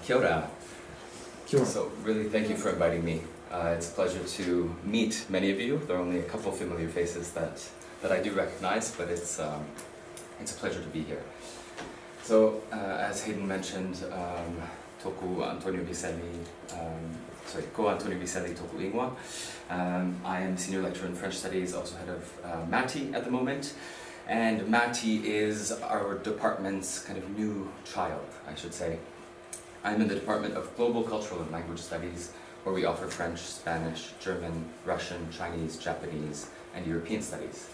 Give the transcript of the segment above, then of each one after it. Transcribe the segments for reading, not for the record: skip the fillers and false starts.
Kia ora. Kia ora. So really thank you for inviting me. It's a pleasure to meet many of you. There are only a couple of familiar faces that I do recognize, but it's a pleasure to be here. So as Hayden mentioned, toku Antonio Viselli, ko Antonio Viselli toku ingwa. I am senior lecturer in French studies, also head of MATI at the moment. And MATI is our department's kind of new child, I should say. I'm in the Department of Global Cultural and Language Studies, where we offer French, Spanish, German, Russian, Chinese, Japanese, and European studies.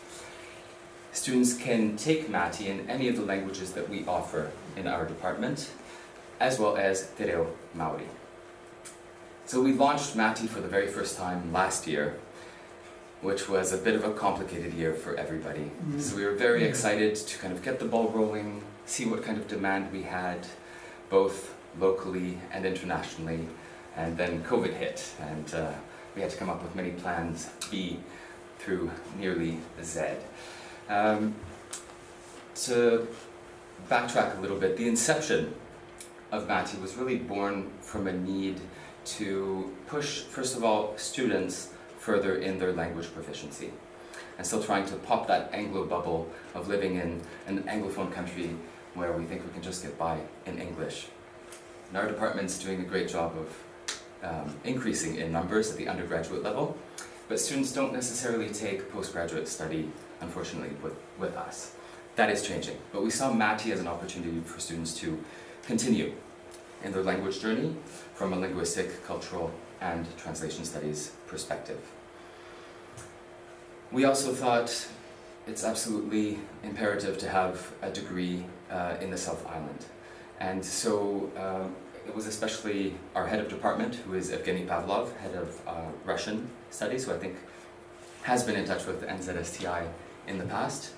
Students can take MATI in any of the languages that we offer in our department, as well as Te Reo Maori. So we launched MATI for the very first time last year, which was a bit of a complicated year for everybody. So we were very excited to kind of get the ball rolling, see what kind of demand we had, both locally and internationally, and then COVID hit, and we had to come up with many plans B through nearly Z. To backtrack a little bit, the inception of MATI was really born from a need to push, first of all, students further in their language proficiency, and still trying to pop that Anglo bubble of living in an Anglophone country where we think we can just get by in English. And our department's doing a great job of increasing in numbers at the undergraduate level, but students don't necessarily take postgraduate study, unfortunately, with us. That is changing, but we saw MATI as an opportunity for students to continue in their language journey from a linguistic, cultural, and translation studies perspective. We also thought it's absolutely imperative to have a degree in the South Island. And so it was especially our head of department, who is Evgeny Pavlov, head of Russian studies, who I think has been in touch with NZSTI in the past,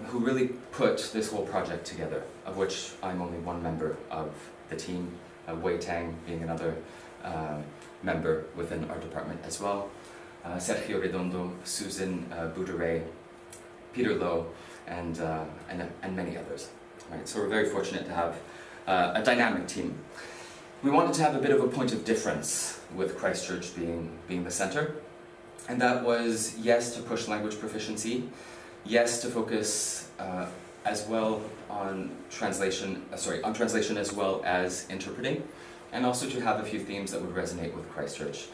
who really put this whole project together, of which I'm only one member of the team, Wei Tang being another member within our department as well, Sergio Redondo, Susan Bouderet, Peter Lowe, and many others. Right, so we're very fortunate to have a dynamic team. We wanted to have a bit of a point of difference with Christchurch being the center, and that was, yes, to push language proficiency, yes, to focus as well on translation as well as interpreting, and also to have a few themes that would resonate with Christchurch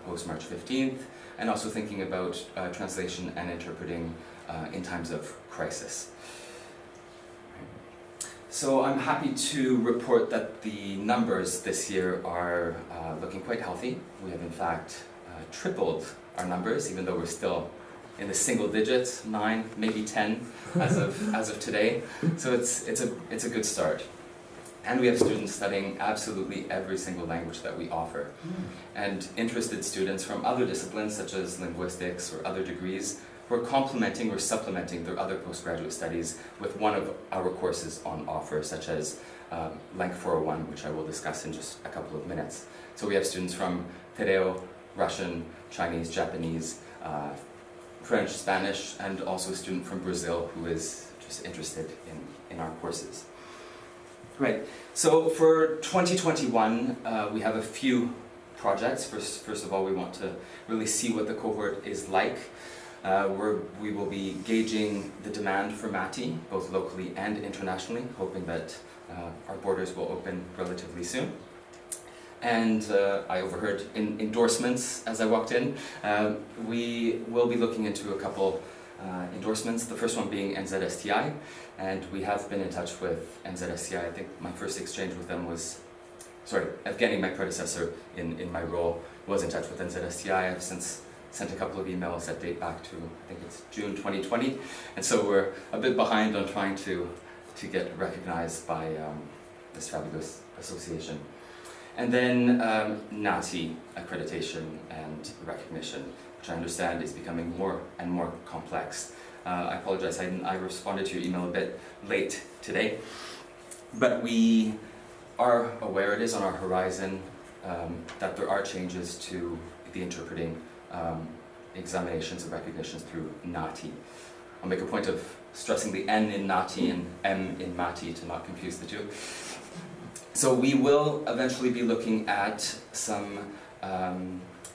post-March 15th, and also thinking about translation and interpreting in times of crisis. So I'm happy to report that the numbers this year are looking quite healthy. We have in fact tripled our numbers, even though we're still in the single digits, 9, maybe 10 as of today. So it's a good start. And we have students studying absolutely every single language that we offer. And interested students from other disciplines, such as linguistics or other degrees, who are complementing or supplementing their other postgraduate studies with one of our courses on offer, such as Langue 401, which I will discuss in just a couple of minutes. So we have students from Te Reo, Russian, Chinese, Japanese, French, Spanish, and also a student from Brazil who is just interested in our courses. Right, so for 2021, we have a few projects. First of all, we want to really see what the cohort is like. We will be gauging the demand for MATI, both locally and internationally, hoping that our borders will open relatively soon. And I overheard endorsements as I walked in. We will be looking into a couple endorsements, the first one being NZSTI, and we have been in touch with NZSTI. I think my first exchange with them was, Evgeny, my predecessor in my role, was in touch with NZSTI. I've since sent a couple of emails that date back to, I think it's June 2020, and so we're a bit behind on trying to get recognized by this fabulous association. And then NATI accreditation and recognition, which I understand is becoming more and more complex. I apologize, I responded to your email a bit late today, but we are aware it is on our horizon that there are changes to the interpreting examinations and recognitions through NATI. I'll make a point of stressing the N in NATI and M in MATI to not confuse the two. So we will eventually be looking at some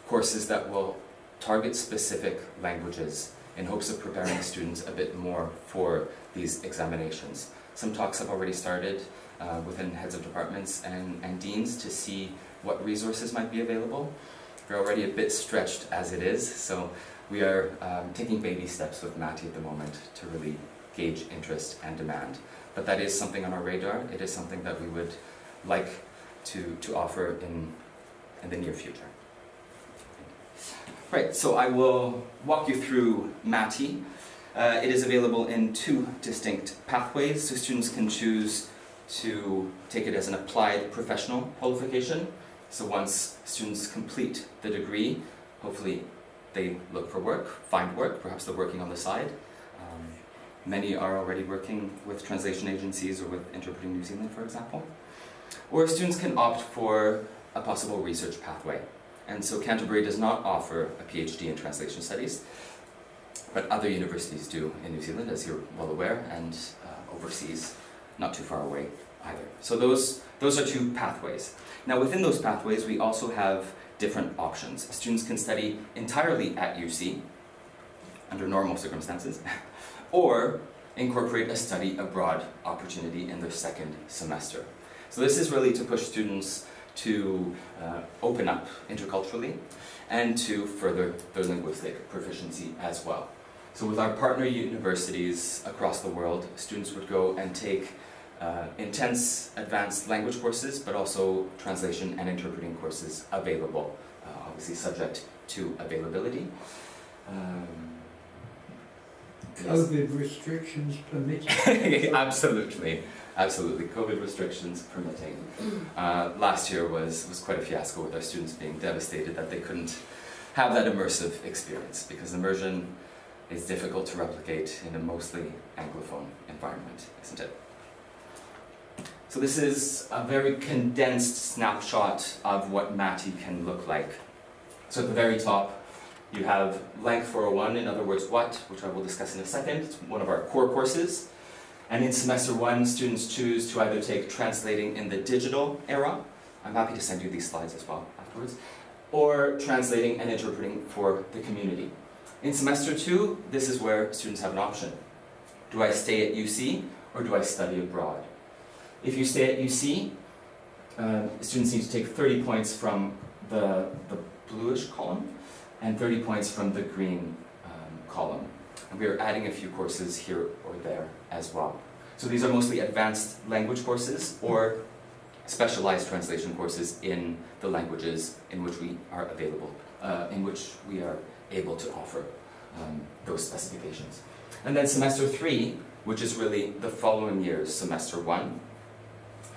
courses that will target specific languages in hopes of preparing students a bit more for these examinations. Some talks have already started within heads of departments and deans to see what resources might be available. We're already a bit stretched as it is, so we are taking baby steps with Matty at the moment to really gauge interest and demand. But that is something on our radar. It is something that we would like to offer in the near future. Right, so I will walk you through Matty. It is available in two distinct pathways, so students can choose to take it as an applied professional qualification. So once students complete the degree, hopefully they look for work, find work, perhaps they're working on the side. Many are already working with translation agencies or with Interpreting New Zealand, for example. Or students can opt for a possible research pathway. And so Canterbury does not offer a PhD in translation studies, but other universities do in New Zealand, as you're well aware, and overseas, not too far away either. So those are two pathways. Now within those pathways, we also have different options. Students can study entirely at UC, under normal circumstances, or incorporate a study abroad opportunity in their second semester. So this is really to push students to open up interculturally and to further their linguistic proficiency as well. So with our partner universities across the world, students would go and take intense advanced language courses, but also translation and interpreting courses available, obviously subject to availability. COVID restrictions permitting. Absolutely, absolutely. COVID restrictions permitting. Last year was quite a fiasco with our students being devastated that they couldn't have that immersive experience, because immersion is difficult to replicate in a mostly Anglophone environment, isn't it? So this is a very condensed snapshot of what Matty can look like. So at the very top, you have Language 401, in other words, what, which I will discuss in a second. It's one of our core courses. And in semester one, students choose to either take translating in the digital era. I'm happy to send you these slides as well afterwards. Or translating and interpreting for the community. In semester two, this is where students have an option. Do I stay at UC or do I study abroad? If you stay at UC, students need to take 30 points from the bluish column and 30 points from the green column. And we are adding a few courses here or there as well. So these are mostly advanced language courses or specialized translation courses in the languages in which we are available, in which we are able to offer those specifications. And then semester three, which is really the following year's semester one,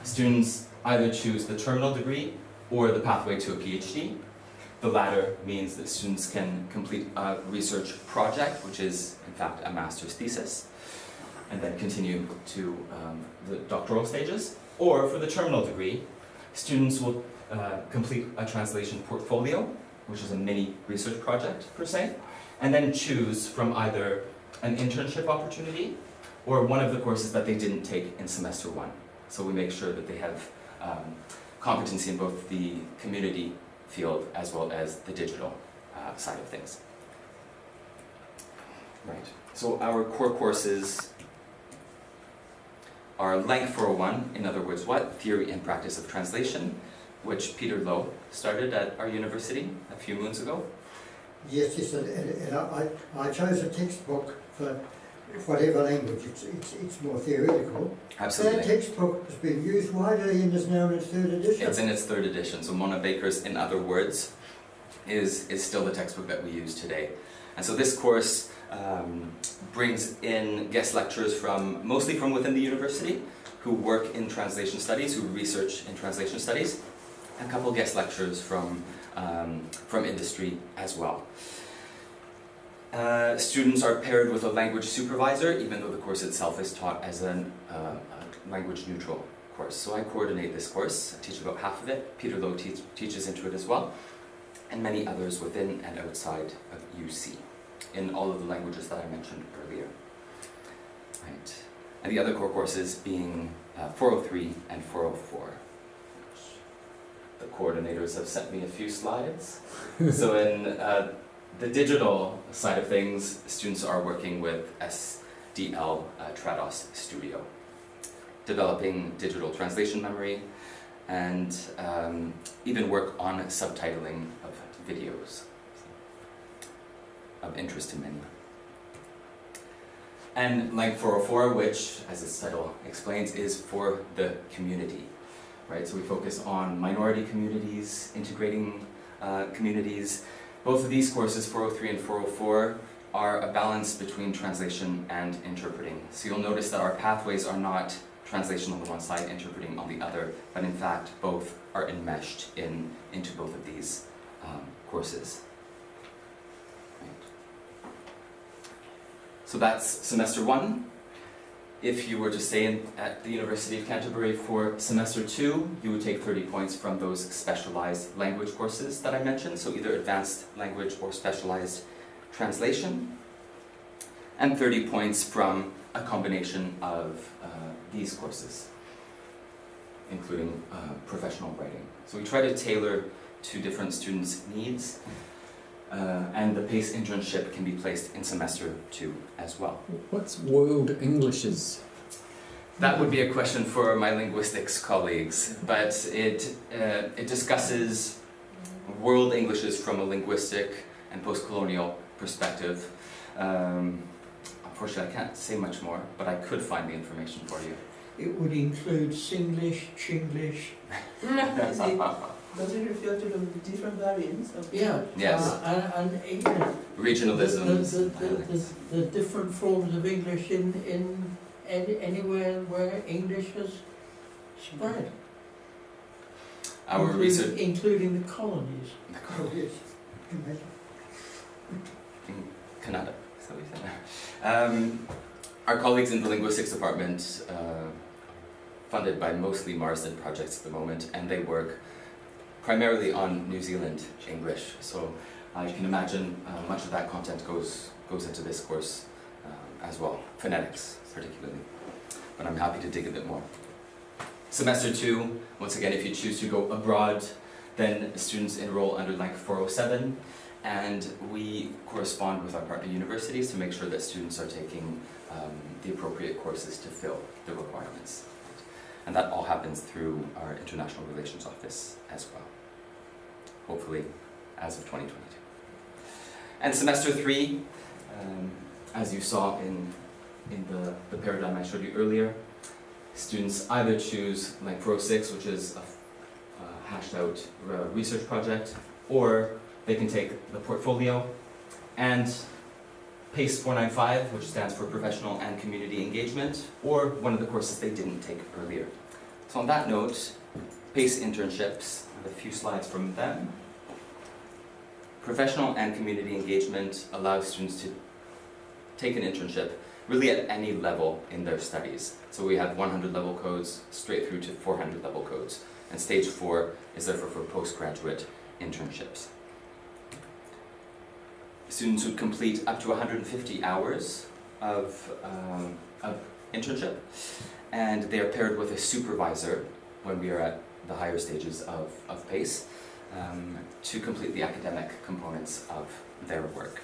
students either choose the terminal degree or the pathway to a PhD. The latter means that students can complete a research project, which is in fact a master's thesis, and then continue to the doctoral stages. Or for the terminal degree, students will complete a translation portfolio, which is a mini research project per se, and then choose from either an internship opportunity or one of the courses that they didn't take in semester one. So we make sure that they have competency in both the community field as well as the digital side of things. Right. So our core courses are Language 401, in other words, what? Theory and Practice of Translation, which Peter Lowe started at our university a few moons ago. Yes, and I chose a textbook for whatever language. It's more theoretical. Absolutely. That textbook has been used widely and is now in its third edition. It's in its third edition. So Mona Baker's In Other Words is still the textbook that we use today. And so this course brings in guest lecturers mostly from within the university, who work in translation studies, who research in translation studies, and a couple guest lecturers from industry as well. Students are paired with a language supervisor, even though the course itself is taught as a language neutral course. So I coordinate this course. I teach about half of it. Peter Lowe teaches into it as well, and many others within and outside of UC, in all of the languages that I mentioned earlier. Right. And the other core courses being 403 and 404. the coordinators have sent me a few slides. So in the digital side of things, students are working with SDL Trados Studio, developing digital translation memory, and even work on subtitling of videos, of interest to many. And Lang 404, which, as its title explains, is for the community, right? So we focus on minority communities, integrating communities. Both of these courses, 403 and 404, are a balance between translation and interpreting. So you'll notice that our pathways are not translation on the one side, interpreting on the other, but in fact both are enmeshed into both of these courses. Right. So that's semester 1. If you were to stay at the University of Canterbury for semester 2, you would take 30 points from those specialized language courses that I mentioned, so either advanced language or specialized translation, and 30 points from a combination of these courses, including professional writing. So we try to tailor to different students' needs, and the PACE internship can be placed in semester 2 as well. What's World Englishes? That would be a question for my linguistics colleagues, but it discusses world Englishes from a linguistic and post-colonial perspective. Unfortunately, I can't say much more, but I could find the information for you. It would include Singlish, Chinglish. Does it refer to the different variants of Yeah. Yes. And Regionalisms. the different forms of English in anywhere where English has spread. Our research including the colonies. Oh, yes. in Canada. Is that what you said? Our colleagues in the linguistics department, funded by mostly Marsden projects at the moment, and they work primarily on New Zealand English. So you can imagine much of that content goes into this course as well, phonetics particularly. But I'm happy to dig a bit more. Semester 2, once again, if you choose to go abroad, then students enroll under Lang 407, and we correspond with our partner universities to make sure that students are taking the appropriate courses to fill the requirements. And that all happens through our International Relations Office as well, hopefully as of 2022. And semester 3, as you saw in the paradigm I showed you earlier, students either choose Lang 406, which is a hashed out research project, or they can take the portfolio and PACE 495, which stands for Professional and Community Engagement, or one of the courses they didn't take earlier. So on that note, PACE internships, I have a few slides from them. Professional and Community Engagement allows students to take an internship really at any level in their studies. So we have 100 level codes straight through to 400 level codes. And stage 4 is therefore for postgraduate internships. Students would complete up to 150 hours of internship, and they are paired with a supervisor when we are at the higher stages of PACE to complete the academic components of their work.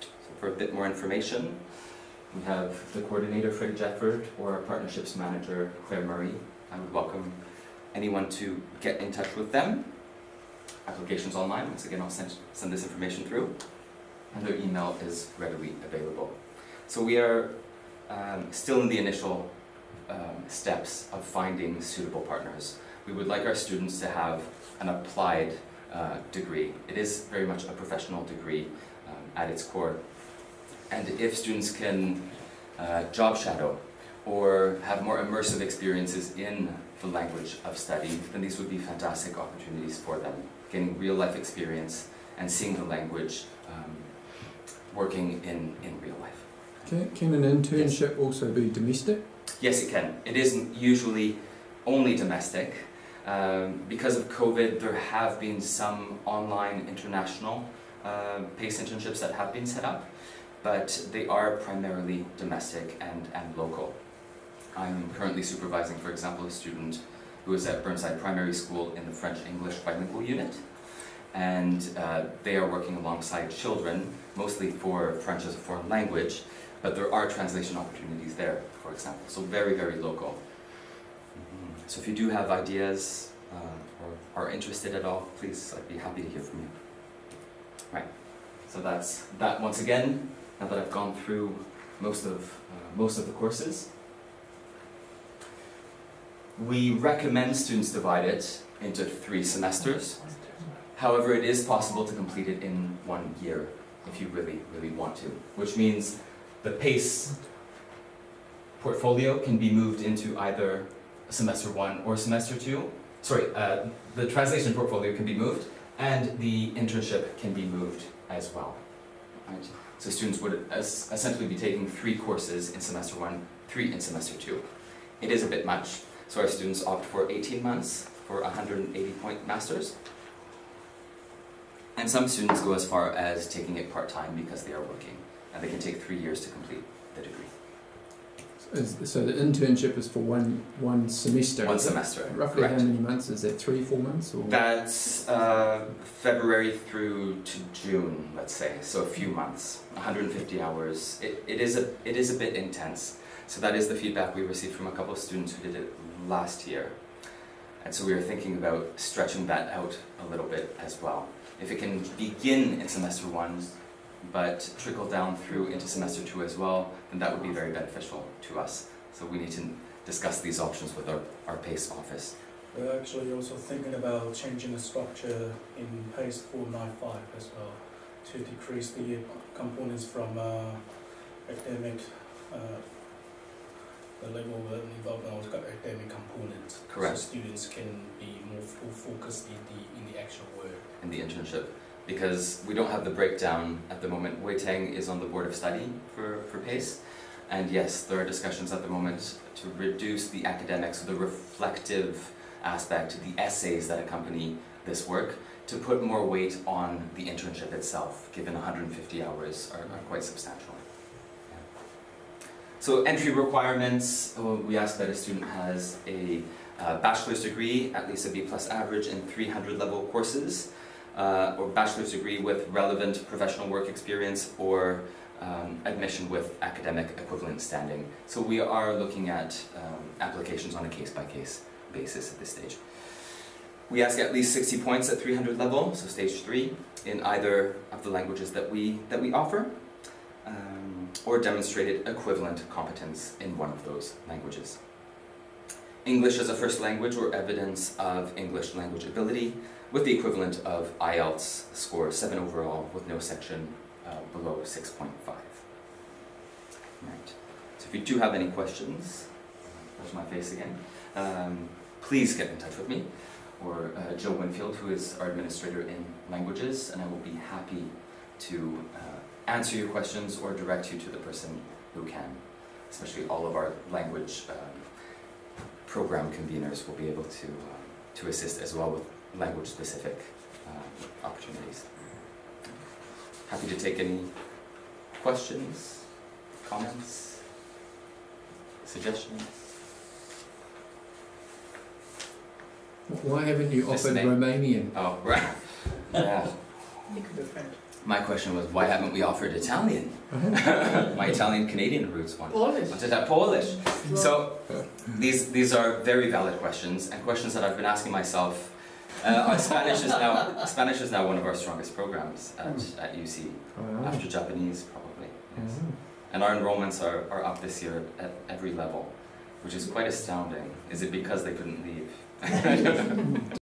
So for a bit more information, we have the coordinator, Freddie Jefford, or our partnerships manager, Claire Murray. I would welcome anyone to get in touch with them. Applications online, once again I'll send this information through, and their email is readily available. So we are still in the initial steps of finding suitable partners. We would like our students to have an applied degree. It is very much a professional degree at its core. And if students can job shadow or have more immersive experiences in the language of study, then these would be fantastic opportunities for them, getting real life experience and seeing the language working in real life. Can an internship also be domestic? Yes, it can. It isn't usually only domestic. Because of COVID, there have been some online international PACE internships that have been set up, but they are primarily domestic and local. I'm currently supervising, for example, a student who is at Burnside Primary School in the French-English bilingual unit. And they are working alongside children, mostly for French as a foreign language, but there are translation opportunities there, for example. So very, very local. So if you do have ideas or are interested at all, please, I'd be happy to hear from you. Right. So that's that once again. Now that I've gone through most of the courses, we recommend students divide it into 3 semesters. However, it is possible to complete it in 1 year if you really, really want to, which means the PACE portfolio can be moved into either semester 1 or semester 2. Sorry, the translation portfolio can be moved, and the internship can be moved as well. Right? So students would essentially be taking 3 courses in semester 1, 3 in semester 2. It is a bit much, so our students opt for 18 months for a 180-point master's. And some students go as far as taking it part-time because they are working, and they can take 3 years to complete the degree. So the internship is for one semester? 1 semester, Roughly correct. how many months? Is that 3 or 4 months? Or? That's February through to June, let's say, so a few months, 150 hours. It is a bit intense. So that is the feedback we received from a couple of students who did it last year. And so we were thinking about stretching that out a little bit as well. If it can begin in semester 1, but trickle down through into semester 2 as well, then that would be very beneficial to us. So we need to discuss these options with our PACE office. We're actually also thinking about changing the structure in PACE 495 as well, to decrease the components from academic, the level of involvement of academic components. Correct. So students can be more focused in the actual work. In the internship. Because we don't have the breakdown at the moment. Wei Tang is on the board of study for PACE, and yes, there are discussions at the moment to reduce the academics, the reflective aspect, the essays that accompany this work, to put more weight on the internship itself, given 150 hours are quite substantial. Yeah. So entry requirements, we ask that a student has a bachelor's degree, at least a B+ average in 300 level courses, or bachelor's degree with relevant professional work experience, or admission with academic equivalent standing. So we are looking at applications on a case-by-case basis at this stage. We ask at least 60 points at 300 level, so stage 3, in either of the languages that we offer, or demonstrated equivalent competence in one of those languages. English as a first language or evidence of English language ability, with the equivalent of IELTS score 7 overall with no section below 6.5. Right. So if you do have any questions, there's my face again, please get in touch with me, or Jill Winfield, who is our administrator in languages, and I will be happy to answer your questions or direct you to the person who can. Especially all of our language program conveners will be able to assist as well with language-specific opportunities. Happy to take any questions, comments, suggestions. Why haven't you offered Listening. Romanian? Oh, right. Yeah. You could be French. My question was, why haven't we offered Italian? My Italian-Canadian roots one. Polish. Wanted that Polish. So these are very valid questions, and questions that I've been asking myself. Spanish is now one of our strongest programs at UC, after Japanese probably. Yes. And our enrollments are up this year at every level, which is quite astounding. Is it because they couldn't leave?